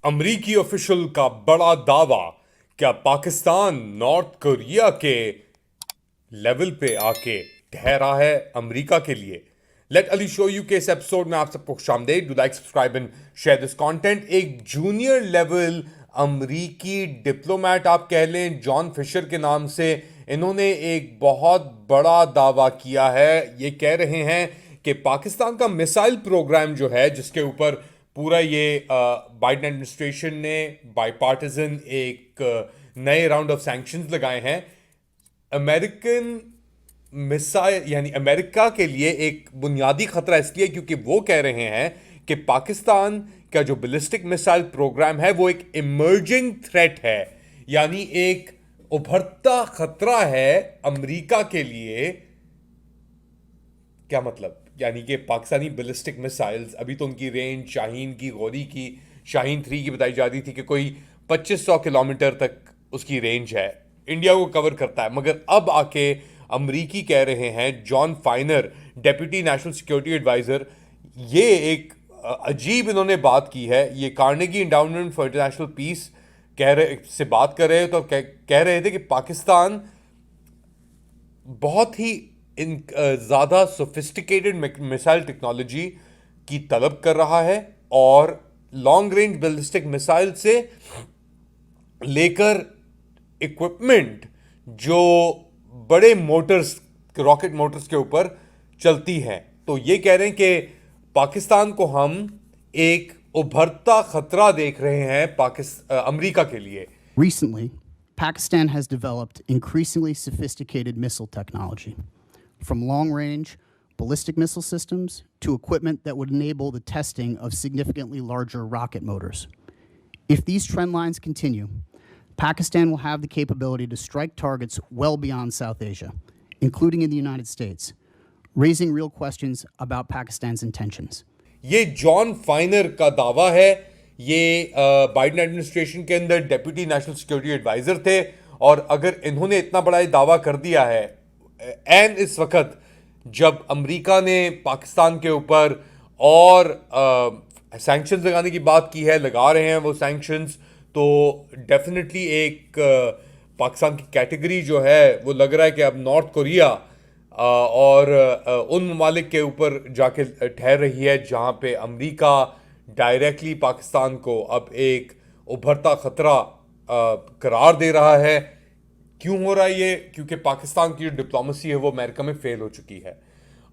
अमरीकी ऑफिशियल का बड़ा दावा। क्या पाकिस्तान नॉर्थ कोरिया के लेवल पे आके ठहरा है अमेरिका के लिए? लेट अली शो यू के इस एपिसोड में आप सबको खुशामदीद। Do like, subscribe and share this content. एक जूनियर लेवल अमरीकी डिप्लोमेट आप कह लें, जॉन फिशर के नाम से, इन्होंने एक बहुत बड़ा दावा किया है। ये कह रहे हैं कि पाकिस्तान का मिसाइल प्रोग्राम जो है, जिसके ऊपर पूरा ये बाइडेन एडमिनिस्ट्रेशन ने बाईपार्टिजन एक नए राउंड ऑफ सैंक्शंस लगाए हैं, अमेरिकन मिसाइल यानी अमेरिका के लिए एक बुनियादी खतरा इसलिए क्योंकि वो कह रहे हैं कि पाकिस्तान का जो बैलिस्टिक मिसाइल प्रोग्राम है वो एक इमर्जिंग थ्रेट है, यानी एक उभरता खतरा है अमेरिका के लिए। क्या मतलब? यानी कि पाकिस्तानी बैलिस्टिक मिसाइल्स, अभी तो उनकी रेंज शाहीन की, गौरी की, शाहीन 3 की बताई जा रही थी कि कोई 2500 किलोमीटर तक उसकी रेंज है, इंडिया को कवर करता है। मगर अब आके अमरीकी कह रहे हैं, John Finer, deputy national security adviser, ये एक अजीब इन्होंने बात की है। ये Carnegie Endowment for International Peace से बात कर रहे हैं, तो कह रहे थे कि पाकिस्तान बहुत ही ज़्यादा सोफिस्टिकेटेड मिसाइल टेक्नोलॉजी की तलब कर रहा है, और लॉन्ग रेंज बैलिस्टिक मिसाइल से लेकर इक्विपमेंट जो बड़े मोटर्स, रॉकेट मोटर्स के ऊपर चलती हैं। तो ये कह रहे हैं कि पाकिस्तान को हम एक उभरता खतरा देख रहे हैं अमेरिका के लिए। Recently, Pakistan has developed increasingly sophisticated missile technology, from long-range ballistic missile systems to equipment that would enable the testing of significantly larger rocket motors. If these trend lines continue, Pakistan will have the capability to strike targets well beyond South Asia, including in the United States, raising real questions about Pakistan's intentions. ये John फाइनर का दावा है। ये Biden administration के अंदर deputy national security adviser थे, और अगर इन्होंने इतना बड़ा दावा कर दिया है एन इस वक्त जब अमेरिका ने पाकिस्तान के ऊपर और सैंक्शंस लगाने की बात की है, लगा रहे हैं वो सैंक्शंस, तो डेफिनेटली एक पाकिस्तान की कैटेगरी जो है वो लग रहा है कि अब नॉर्थ कोरिया और उन ममालिक के ऊपर जाके ठहर रही है जहाँ पे अमेरिका डायरेक्टली पाकिस्तान को अब एक उभरता खतरा करार दे रहा है। क्यों हो रहा है ये? क्योंकि पाकिस्तान की जो डिप्लोमेसी है वो अमेरिका में फेल हो चुकी है,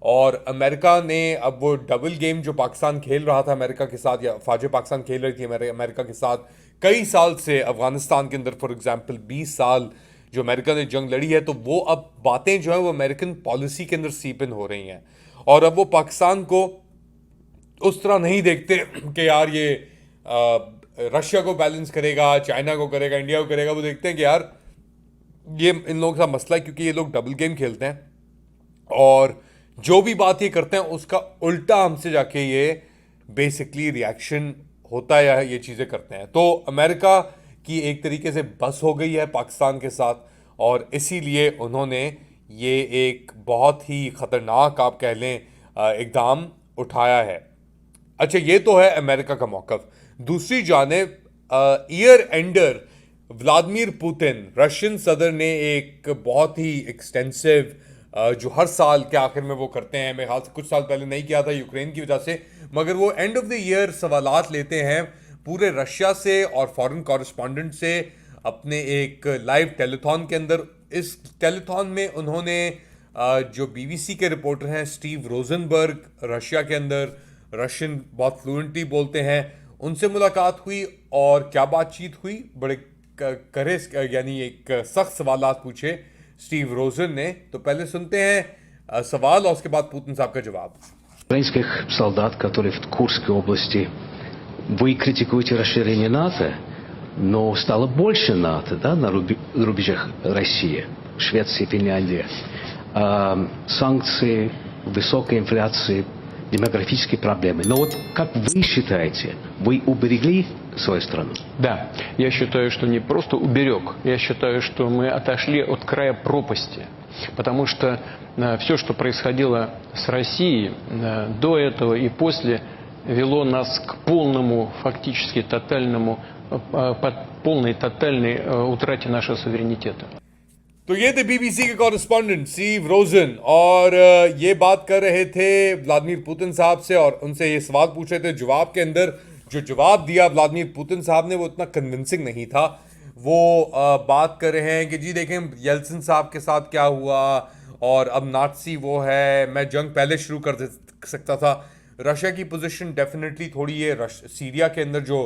और अमेरिका ने अब वो डबल गेम जो पाकिस्तान खेल रहा था अमेरिका के साथ, या फाजे पाकिस्तान खेल रही थी अमेरिका के साथ कई साल से अफगानिस्तान के अंदर, फॉर एग्जांपल 20 साल जो अमेरिका ने जंग लड़ी है, तो वो अब बातें जो है वो अमेरिकन पॉलिसी के अंदर सीप इन हो रही हैं, और अब वो पाकिस्तान को उस तरह नहीं देखते कि यार ये रशिया को बैलेंस करेगा, चाइना को करेगा, इंडिया को करेगा। वो देखते हैं कि यार ये इन लोगों का मसला है, क्योंकि ये लोग डबल गेम खेलते हैं, और जो भी बात ये करते हैं उसका उल्टा हमसे जाके ये बेसिकली रिएक्शन होता है, या ये चीज़ें करते हैं। तो अमेरिका की एक तरीके से बस हो गई है पाकिस्तान के साथ, और इसीलिए उन्होंने ये एक बहुत ही ख़तरनाक, आप कह लें, इक़दाम उठाया है। अच्छा, ये तो है अमेरिका का मौक़िफ़। दूसरी जानिब year ender Vladimir Putin, Russian सदर, ने एक बहुत ही एक्सटेंसिव जो हर साल के आखिर में वो करते हैं, मेरे ख्याल से कुछ साल पहले नहीं किया था यूक्रेन की वजह से, मगर वो एंड ऑफ द ईयर सवालात लेते हैं पूरे रशिया से और फॉरेन कॉरेस्पॉन्डेंट से अपने एक लाइव टेलीथॉन के अंदर। इस टेलीथॉन में उन्होंने जो बीबीसी के रिपोर्टर हैं स्टीव रोजनबर्ग, रशिया के अंदर रशियन बहुत फ्लुएंटली बोलते हैं, उनसे मुलाकात हुई, और क्या बातचीत हुई, बड़े करे यानी एक सख्त सवालात पूछे स्टीव रोजन ने। तो पहले सुनते हैं सवाल और उसके बाद पुतिन साहब का जवाब। Украинских солдат, которые в Курской области, вы критикуете расширение НАТО, но стало больше НАТО, да, на рубежах России, Швеция, Финляндия. Санкции, высокая инфляция, демографические проблемы. Но вот как вы считаете, вы уберегли свою страну? Да, я считаю, что не просто уберег, я считаю, что мы отошли от края пропасти. Потому что все, что происходило с Россией до этого и после, вело нас к полному, фактически полной тотальной утрате нашего суверенитета. तो ये थे बीबीसी के कॉरेस्पॉन्डेंट स्टीव रोजन और ये बात कर रहे थे व्लादिमीर पुतिन साहब से और उनसे ये सवाल पूछ रहे थे। जवाब के अंदर जो जवाब दिया व्लादिमीर पुतिन साहब ने वो इतना कन्विंसिंग नहीं था। वो बात कर रहे हैं कि जी देखें येल्सिन साहब के साथ क्या हुआ और अब नाटसी वो है, मैं जंग पहले शुरू कर सकता था। रशिया की पोजीशन डेफिनेटली थोड़ी ये सीरिया के अंदर जो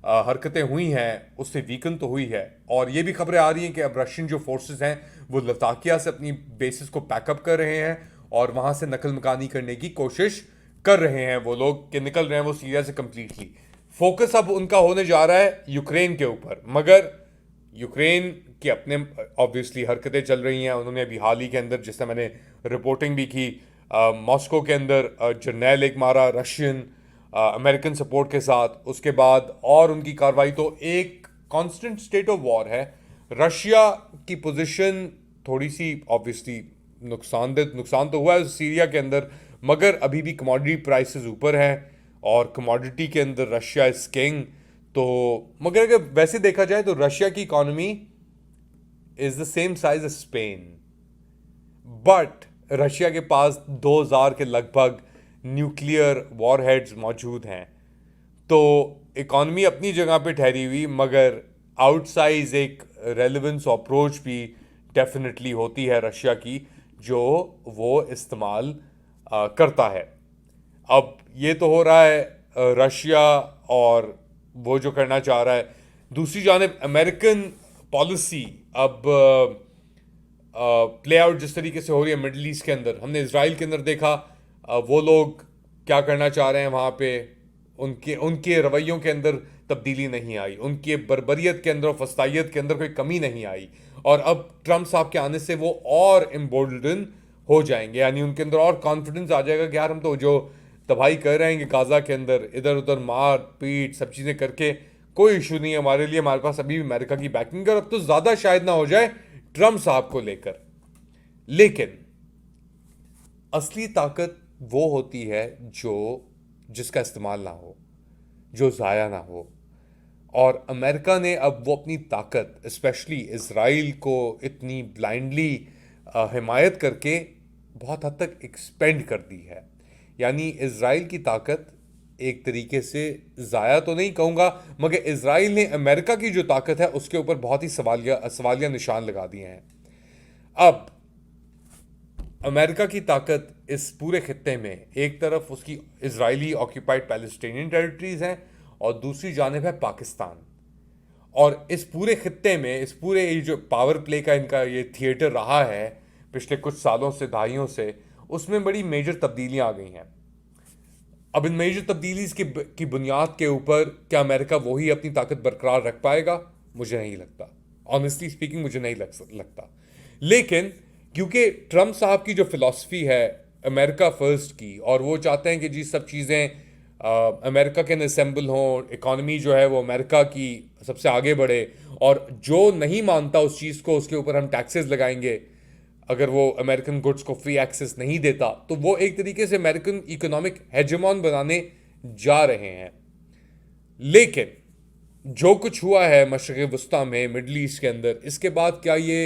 हरकतें हुई हैं उससे वीकन तो हुई है और ये भी खबरें आ रही हैं कि अब रशियन जो फोर्सेस हैं वो लताकिया से अपनी बेसिस को पैकअप कर रहे हैं और वहां से नकल मकानी करने की कोशिश कर रहे हैं वो लोग कि निकल रहे हैं वो सीरिया से कंप्लीटली। फोकस अब उनका होने जा रहा है यूक्रेन के ऊपर, मगर यूक्रेन की अपने ऑब्वियसली हरकतें चल रही हैं। उन्होंने अभी हाल ही के अंदर, जिससे मैंने रिपोर्टिंग भी की, मॉस्को के अंदर जर्नैल एक मारा रशियन अमेरिकन सपोर्ट के साथ। उसके बाद और उनकी कार्रवाई, तो एक कांस्टेंट स्टेट ऑफ वॉर है। रशिया की पोजीशन थोड़ी सी ऑब्वियसली नुकसान तो हुआ है सीरिया के अंदर, मगर अभी भी कमोडिटी प्राइसेस ऊपर हैं और कमोडिटी के अंदर रशिया इज किंग। तो मगर अगर वैसे देखा जाए तो रशिया की economy is the same size as Spain, but Russia के पास 2000 के लगभग न्यूक्लियर वॉरहेड्स मौजूद हैं। तो इकॉनमी अपनी जगह पे ठहरी हुई, मगर आउटसाइज एक रेलेवेंस अप्रोच भी डेफिनेटली होती है रशिया की, जो वो इस्तेमाल करता है। अब ये तो हो रहा है रशिया और वो जो करना चाह रहा है। दूसरी जानिब अमेरिकन पॉलिसी अब प्ले आउट जिस तरीके से हो रही है मिडल ईस्ट के अंदर, हमने इजराइल के अंदर देखा वो लोग क्या करना चाह रहे हैं वहाँ पे। उनके रवैयों के अंदर तब्दीली नहीं आई, उनके बर्बरियत के अंदर और फस्तायत के अंदर कोई कमी नहीं आई, और अब ट्रम्प साहब के आने से वो और एम्बोल्डन हो जाएंगे, यानी उनके अंदर और कॉन्फिडेंस आ जाएगा कि यार हम तो जो तबाही कर रहे हैं गाजा के अंदर, इधर उधर मार पीट सब चीज़ें करके कोई इशू नहीं है हमारे लिए, हमारे पास अभी भी अमेरिका की बैकिंग है। अब तो ज़्यादा शायद ना हो जाए ट्रम्प साहब को लेकर, लेकिन असली ताकत वो होती है जिसका इस्तेमाल ना हो, जो ज़ाया ना हो। और अमेरिका ने अब वो अपनी ताकत स्पेशली इजराइल को इतनी ब्लाइंडली हिमायत करके बहुत हद तक एक्सपेंड कर दी है। यानी इजराइल की ताकत एक तरीके से ज़ाया तो नहीं कहूँगा, मगर इजराइल ने अमेरिका की जो ताकत है उसके ऊपर बहुत ही सवालिया निशान लगा दिए हैं। अब अमेरिका की ताकत इस पूरे खित्ते में, एक तरफ उसकी इजरायली ऑक्यूपाइड पैलेस्टीनियन टेरिटरीज हैं और दूसरी जानिब है पाकिस्तान। और इस पूरे खित्ते में, इस पूरे जो पावर प्ले का इनका ये थिएटर रहा है पिछले कुछ सालों से, दहाइयों से, उसमें बड़ी मेजर तब्दीलियां आ गई हैं। अब इन मेजर तब्दीलीज की बुनियाद के ऊपर क्या अमेरिका वही अपनी ताकत बरकरार रख पाएगा? मुझे नहीं लगता, ऑनेस्टली स्पीकिंग मुझे नहीं लगता। लेकिन क्योंकि ट्रम्प साहब की जो फिलॉसफी है अमेरिका फर्स्ट की, और वो चाहते हैं कि जी सब चीज़ें अमेरिका के असेंबल हों, इकॉनमी जो है वो अमेरिका की सबसे आगे बढ़े, और जो नहीं मानता उस चीज़ को उसके ऊपर हम टैक्सेस लगाएंगे अगर वो अमेरिकन गुड्स को फ्री एक्सेस नहीं देता। तो वो एक तरीके से अमेरिकन इकोनॉमिक हेजेमॉन बनाने जा रहे हैं। लेकिन जो कुछ हुआ है मशरिक़ वस्ता में, मिडल ईस्ट के अंदर, इसके बाद क्या ये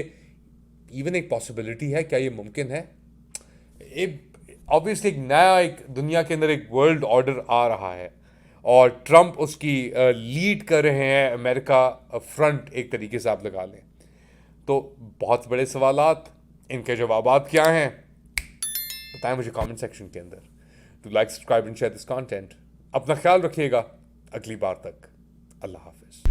इवन एक पॉसिबिलिटी है? क्या ये मुमकिन है? ऑब्वियसली एक नया, एक दुनिया के अंदर एक वर्ल्ड ऑर्डर आ रहा है और ट्रम्प उसकी लीड कर रहे हैं। अमेरिका फ्रंट एक तरीके से आप लगा लें तो बहुत बड़े सवालात, इनके जवाबात क्या हैं बताएं मुझे कमेंट सेक्शन के अंदर। To like, subscribe and share this content. अपना ख्याल रखिएगा, अगली बार तक अल्लाह हाफिज।